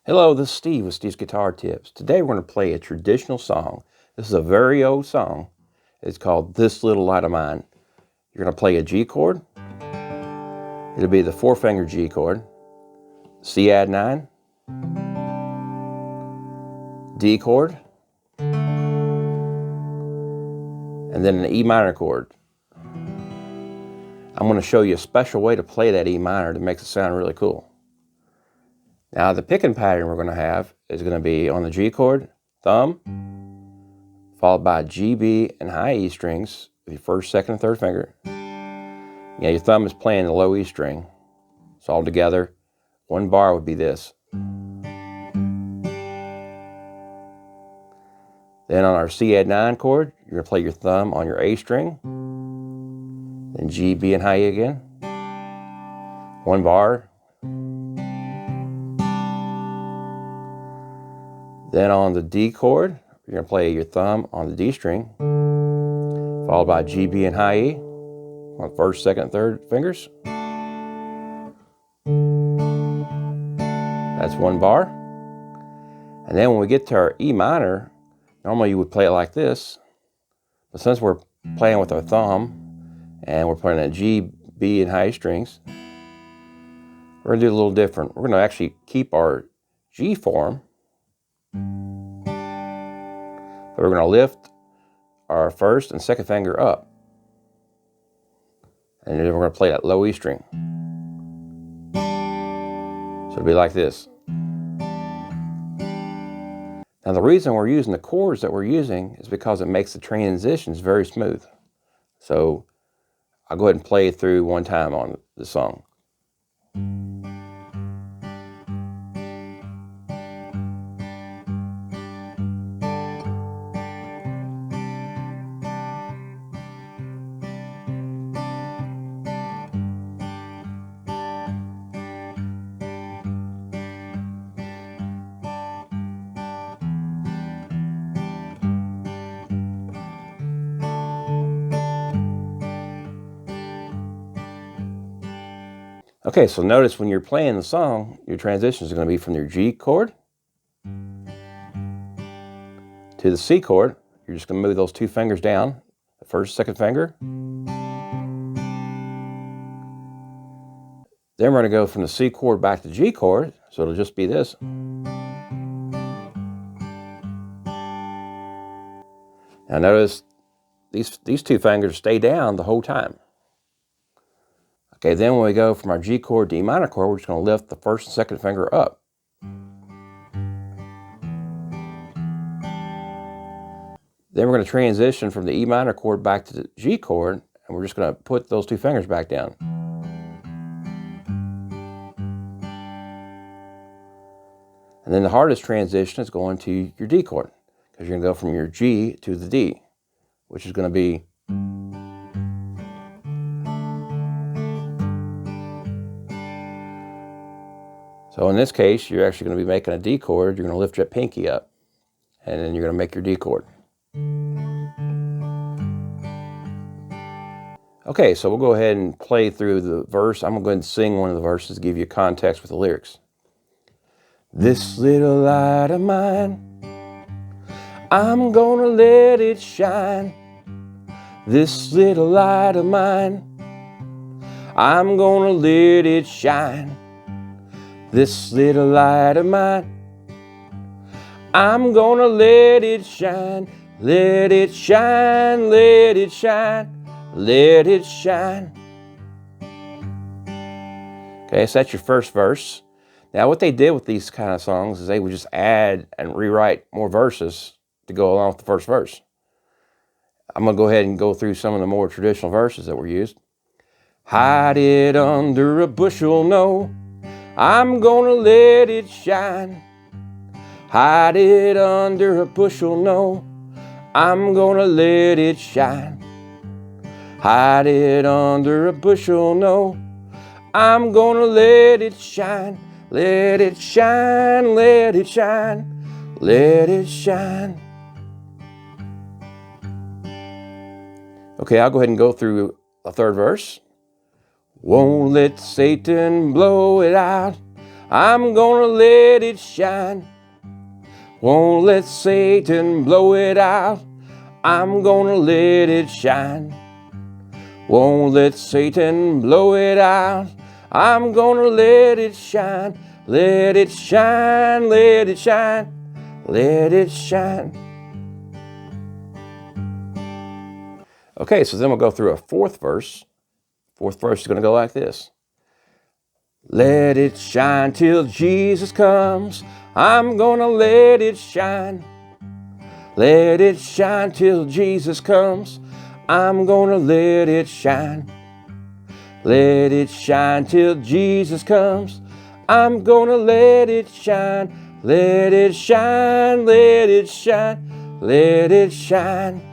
Hello, this is Steve with Steve's Guitar Tips. Today we're going to play a traditional song. This is a very old song. It's called This Little Light of Mine. You're going to play a G chord. It'll be the 4-finger G chord, C add 9, D chord, and then an E minor chord. I'm going to show you a special way to play that E minor that makes it sound really cool. Now the picking pattern we're going to have is going to be on the G chord, thumb, followed by G, B, and high E strings with your first, second, and third finger. Yeah, your thumb is playing the low E string. So all together, one bar would be this. Then on our C add 9 chord, you're going to play your thumb on your A string, then G, B, and high E again. One bar. Then on the D chord, you're going to play your thumb on the D string, followed by G, B, and high E on first, second, and third fingers. That's one bar. And then when we get to our E minor, normally you would play it like this, but since we're playing with our thumb and we're playing a G, B, and high E strings, we're going to do it a little different. We're going to actually keep our G form, but we're going to lift our first and second finger up. And then we're going to play that low E string. So it'll be like this. Now the reason we're using the chords that we're using is because it makes the transitions very smooth. So I'll go ahead and play it through one time on the song. Okay, so notice when you're playing the song, your transition is going to be from your G chord to the C chord. You're just going to move those two fingers down, the first, second finger. Then we're going to go from the C chord back to the G chord, so it'll just be this. Now notice these two fingers stay down the whole time. Okay, then when we go from our G chord to E minor chord, we're just going to lift the first and second finger up. Then we're going to transition from the E minor chord back to the G chord, and we're just going to put those two fingers back down. And then the hardest transition is going to your D chord, because you're going to go from your G to the D, which is going to be so in this case, you're actually going to be making a D chord. You're going to lift your pinky up, and then you're going to make your D chord. Okay, so we'll go ahead and play through the verse. I'm going to go ahead and sing one of the verses to give you context with the lyrics. This little light of mine, I'm gonna let it shine. This little light of mine, I'm gonna let it shine. This little light of mine, I'm gonna let it shine. Let it shine, let it shine, let it shine. Okay, so that's your first verse. Now what they did with these kind of songs is they would just add and rewrite more verses to go along with the first verse. I'm going to go ahead and go through some of the more traditional verses that were used. Hide it under a bushel, no, I'm gonna let it shine. Hide it under a bushel, no, I'm gonna let it shine. Hide it under a bushel, no, I'm gonna let it shine. Let it shine, let it shine, let it shine. Okay, I'll go ahead and go through a third verse. Won't let Satan blow it out. I'm gonna let it shine. Won't let Satan blow it out. I'm gonna let it shine. Won't let Satan blow it out. I'm gonna let it shine. Let it shine, let it shine, let it shine. Okay, so then we'll go through a fourth verse. Fourth verse is gonna go like this. Let it shine till Jesus comes. I'm gonna let it shine. Let it shine till Jesus comes. I'm gonna let it shine. Let it shine till Jesus comes. I'm gonna let it shine. Let it shine, let it shine, let it shine.